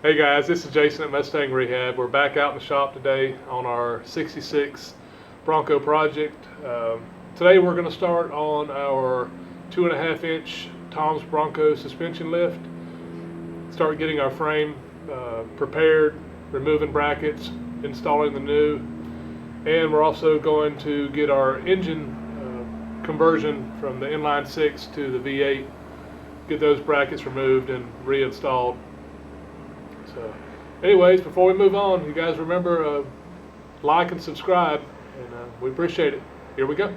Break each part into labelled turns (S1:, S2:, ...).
S1: Hey guys, this is Jason at Mustang Rehab. We're back out in the shop today on our 66 Bronco project. Today we're going to start on our 2.5 inch Tom's Bronco suspension lift. Start getting our frame prepared, removing brackets, installing the new, and we're also going to get our engine conversion from the inline 6 to the V8, get those brackets removed and reinstalled. So anyways, before we move on, you guys remember like and subscribe, and we appreciate it. Here we go.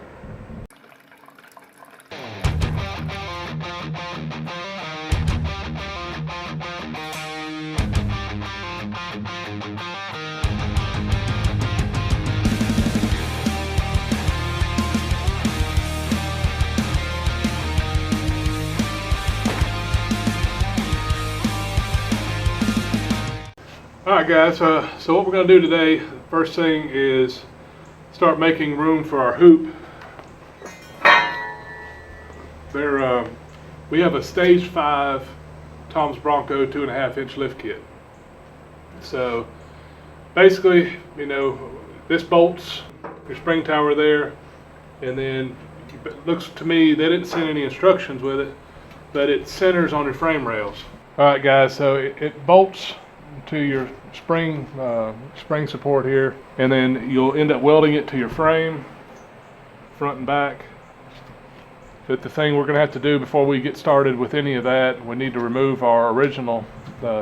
S1: Alright guys, so what we're going to do today, first thing is start making room for our hoop. We have a stage 5 Tom's Bronco 2.5 inch lift kit. So basically, you know, this bolts your spring tower there, and then it looks to me they didn't send any instructions with it, but it centers on your frame rails. Alright guys, so it bolts to your spring support here, and then you'll end up welding it to your frame, front and back. But the thing we're going to have to do before we get started with any of that, we need to remove our original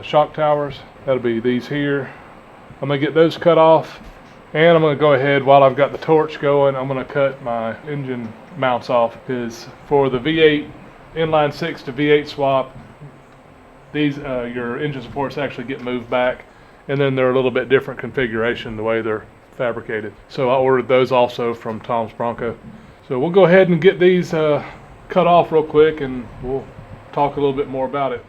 S1: shock towers. That'll be these here. I'm going to get those cut off, and I'm going to go ahead, while I've got the torch going, I'm going to cut my engine mounts off, because for the V8 inline 6 to V8 swap, these your engine supports actually get moved back, and then they're a little bit different configuration the way they're fabricated. So I ordered those also from Tom's Bronco. So we'll go ahead and get these cut off real quick, and we'll talk a little bit more about it.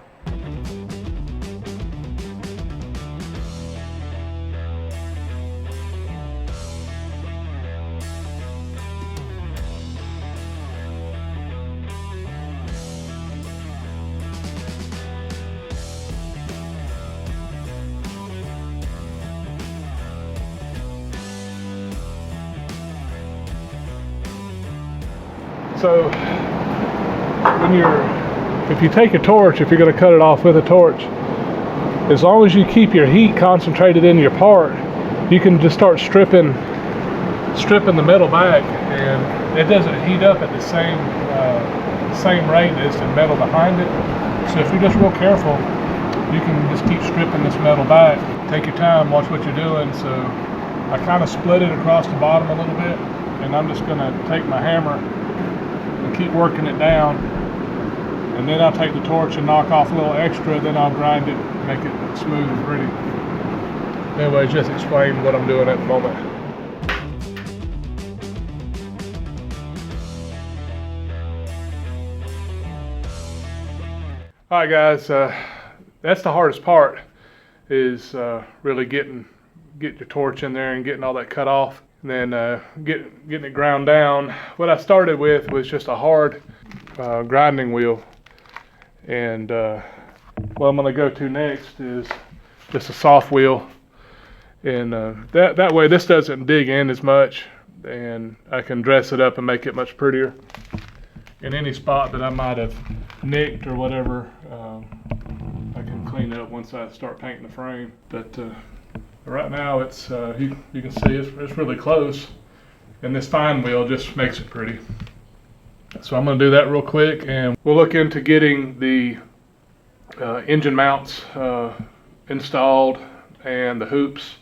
S1: So if you take a torch, if you're going to cut it off with a torch, as long as you keep your heat concentrated in your part, you can just start stripping the metal back, and it doesn't heat up at the same rate as the metal behind it. So if you're just real careful, you can just keep stripping this metal back. Take your time, watch what you're doing. So I kind of split it across the bottom a little bit, and I'm just going to take my hammer and keep working it down, and then I'll take the torch and knock off a little extra, then I'll grind it, make it smooth and pretty. Anyway, just explain what I'm doing at the moment. Alright guys, that's the hardest part, is really getting your torch in there and getting all that cut off. And then getting it ground down. What I started with was just a hard grinding wheel, and what I'm going to go to next is just a soft wheel, and that way this doesn't dig in as much, and I can dress it up and make it much prettier. In any spot that I might have nicked or whatever, I can clean up once I start painting the frame. But right now it's you can see it's really close, and this fine wheel just makes it pretty. So I'm going to do that real quick, and we'll look into getting the engine mounts installed and the hoops,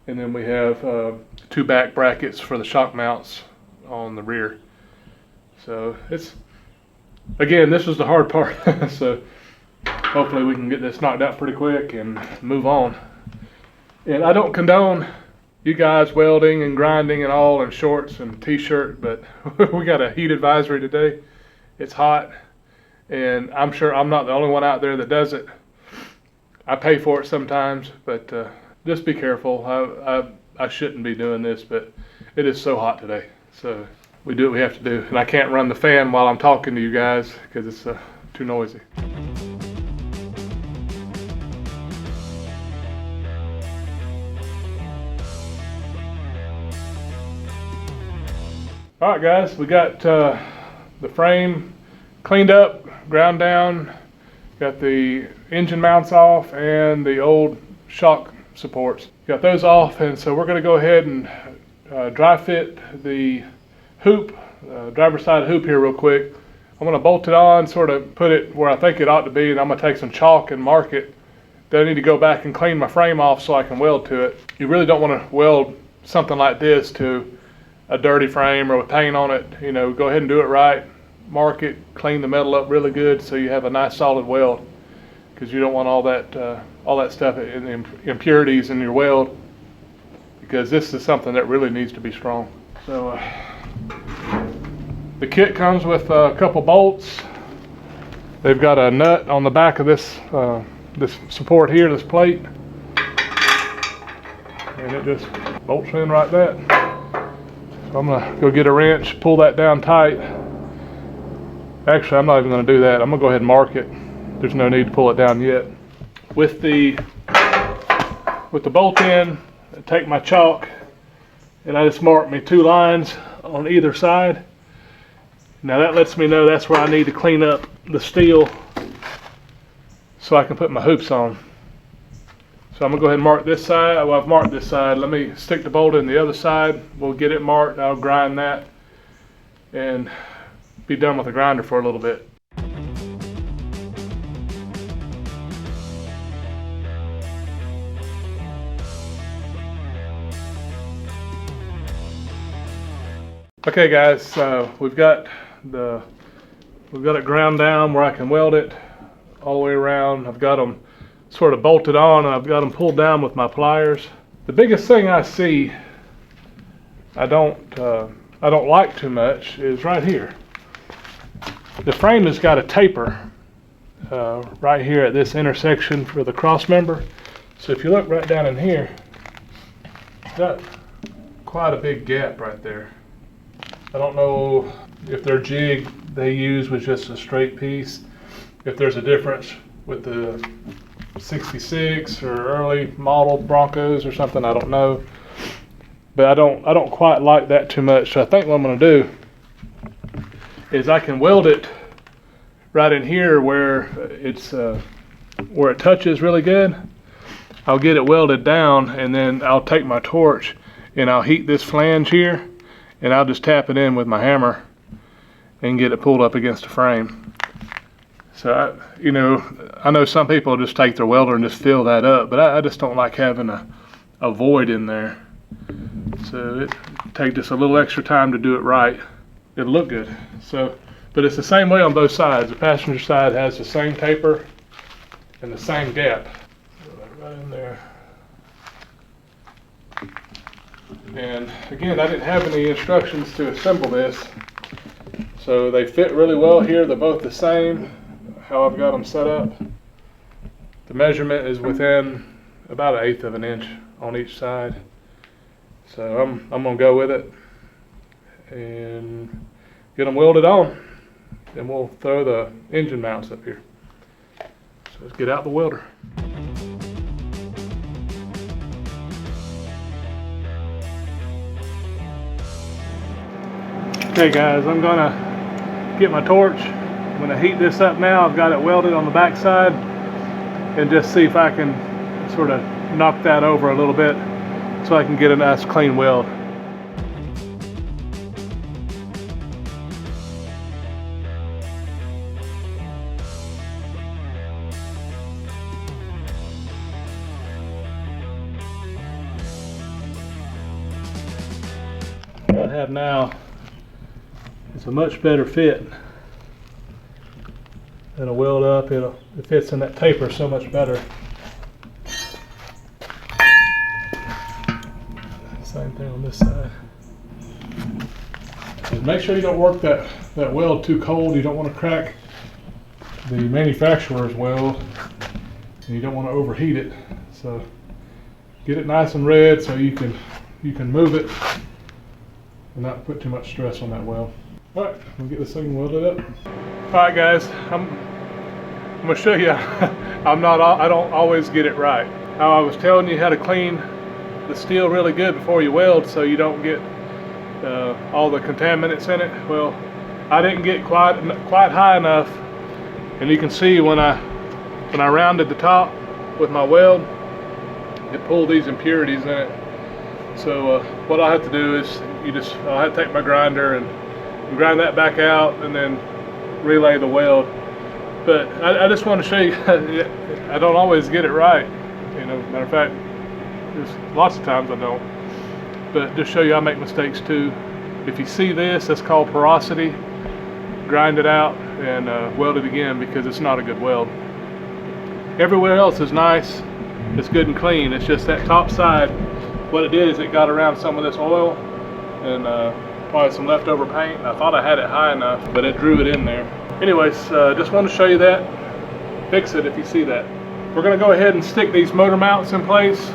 S1: and then we have 2 back brackets for the shock mounts on the rear. So this is the hard part. So hopefully we can get this knocked out pretty quick and move on. And I don't condone you guys welding and grinding and all in shorts and t-shirt, but we got a heat advisory today. It's hot, and I'm sure I'm not the only one out there that does it. I pay for it sometimes, but just be careful. I shouldn't be doing this, but it is so hot today. So we do what we have to do, and I can't run the fan while I'm talking to you guys because it's too noisy. All right, guys, we got the frame cleaned up, ground down, got the engine mounts off and the old shock supports. Got those off, and so we're going to go ahead and dry fit the hoop, driver's side hoop here real quick. I'm going to bolt it on, sort of put it where I think it ought to be, and I'm going to take some chalk and mark it. Then I need to go back and clean my frame off so I can weld to it. You really don't want to weld something like this to a dirty frame or with paint on it. You know, go ahead and do it right. Mark it, clean the metal up really good so you have a nice solid weld, because you don't want all that stuff in the impurities in your weld, because this is something that really needs to be strong. So the kit comes with a couple bolts. They've got a nut on the back of this this support here, this plate, and it just bolts in like that. So I'm gonna go get a wrench, pull that down tight. Actually, I'm not even gonna do that. I'm gonna go ahead and mark it. There's no need to pull it down yet. With the bolt in, I take my chalk and I just mark me 2 lines on either side. Now that lets me know that's where I need to clean up the steel so I can put my hoops on. So I'm gonna go ahead and mark this side. Well, I've marked this side. Let me stick the bolt in the other side. We'll get it marked. I'll grind that and be done with the grinder for a little bit. Okay, guys, we've got it ground down where I can weld it all the way around. I've got them sort of bolted on, and I've got them pulled down with my pliers. The biggest thing I see I don't like too much is right here. The frame has got a taper right here at this intersection for the cross member. So if you look right down in here, it's got quite a big gap right there. I don't know if their jig they use was just a straight piece, if there's a difference with the 66 or early model Broncos or something, I don't know. But I don't quite like that too much. So I think what I'm gonna do is I can weld it right in here where it touches really good. I'll get it welded down, and then I'll take my torch and I'll heat this flange here, and I'll just tap it in with my hammer and get it pulled up against the frame. So I know some people just take their welder and just fill that up, but I just don't like having a void in there. So it takes just a little extra time to do it right. It'll look good. So, but it's the same way on both sides. The passenger side has the same taper and the same gap. Right in there. And again, I didn't have any instructions to assemble this, so they fit really well here. They're both the same, how I've got them set up. The measurement is within about 1/8 of an inch on each side. So I'm gonna go with it and get them welded on. Then we'll throw the engine mounts up here. So let's get out the welder. Okay guys, I'm gonna get my torch. I'm gonna heat this up now. I've got it welded on the back side, and just see if I can sort of knock that over a little bit so I can get a nice clean weld. What I have now is a much better fit. It'll weld up, it fits in that taper so much better. Same thing on this side. And make sure you don't work that weld too cold. You don't want to crack the manufacturer's weld, and you don't want to overheat it. So get it nice and red so you can move it and not put too much stress on that weld. All right, we'll get this thing welded up. All right, guys, I'm gonna show you. I don't always get it right. How I was telling you how to clean the steel really good before you weld, so you don't get all the contaminants in it. Well, I didn't get quite high enough, and you can see when I rounded the top with my weld, it pulled these impurities in it. So what I have to do is I'll have to take my grinder and grind that back out and then relay the weld. But I just want to show you, I don't always get it right. You know, matter of fact, there's lots of times I don't. But just show you I make mistakes too. If you see this, that's called porosity. Grind it out and weld it again, because it's not a good weld. Everywhere else is nice, it's good and clean. It's just that top side, what it did is it got around some of this oil and probably some leftover paint. I thought I had it high enough, but it drew it in there. Anyways, just wanted to show you that. Fix it if you see that. We're going to go ahead and stick these motor mounts in place.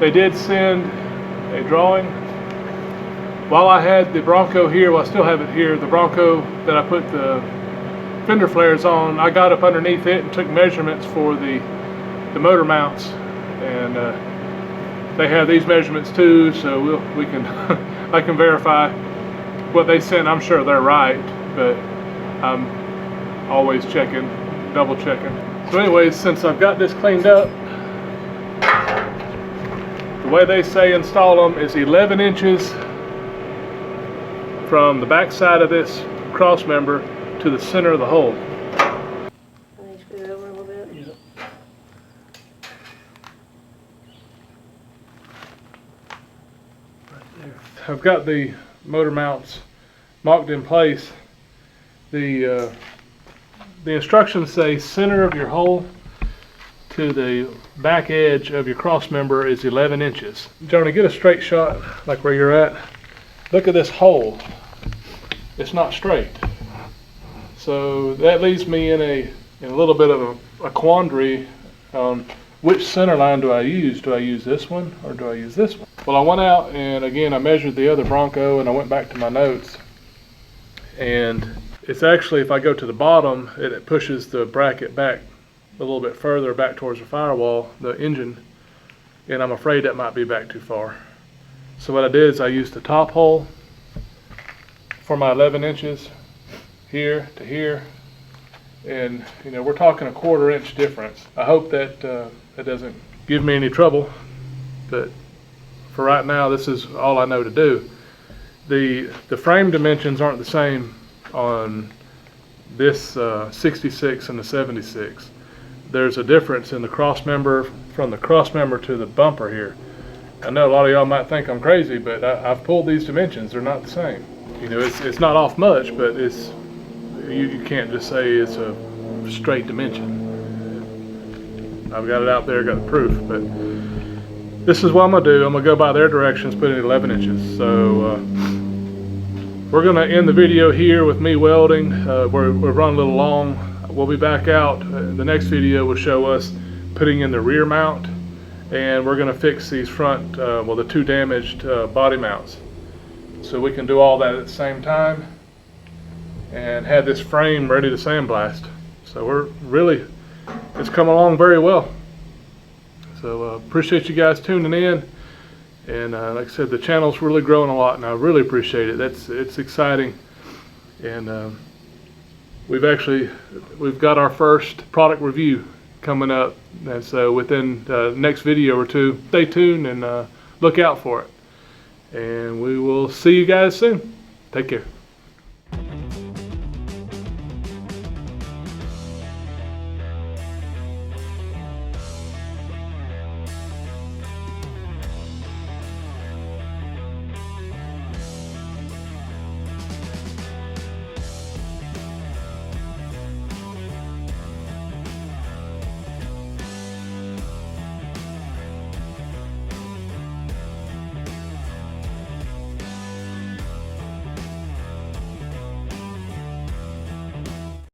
S1: They did send a drawing. While I had the Bronco here, well, I still have it here, the Bronco that I put the fender flares on, I got up underneath it and took measurements for the motor mounts, and they have these measurements too, so we can I can verify what they sent. I'm sure they're right, but I'm always checking, double checking. So anyways, since I've got this cleaned up, the way they say install them is 11 inches from the back side of this cross member to the center of the hole.
S2: Let me screw it over a little bit.
S1: Yep. Right there. I've got the motor mounts mocked in place. The instructions say center of your hole to the back edge of your cross member is 11 inches. Johnny, get a straight shot like where you're at. Look at this hole. It's not straight. So that leaves me in a little bit of a quandary on which center line do I use. Do I use this one or do I use this one? Well, I went out and again I measured the other Bronco and I went back to my notes, and it's actually, if I go to the bottom, it pushes the bracket back a little bit further back towards the firewall, the engine, and I'm afraid that might be back too far. So what I did is I used the top hole for my 11 inches here to here, and you know, we're talking a 1/4 inch difference. I hope that that doesn't give me any trouble, but for right now this is all I know to do. The frame dimensions aren't the same on this 66 and the 76. There's a difference in the cross member, from the cross member to the bumper here. I know a lot of y'all might think I'm crazy, but I've pulled these dimensions. They're not the same. You know, it's not off much, but it's you can't just say it's a straight dimension. I've got it out there, got the proof. But this is what I'm gonna do. I'm gonna go by their directions, put it at 11 inches. So we're gonna end the video here with me welding. We're running a little long. We'll be back out. The next video will show us putting in the rear mount, and we're going to fix these front, well, the 2 damaged body mounts. So we can do all that at the same time and have this frame ready to sandblast. So it's come along very well. So appreciate you guys tuning in, and like I said, the channel's really growing a lot, and I really appreciate it. It's exciting, and we've got our first product review coming up, and so within the next video or two, stay tuned and look out for it, and we will see you guys soon. Take care.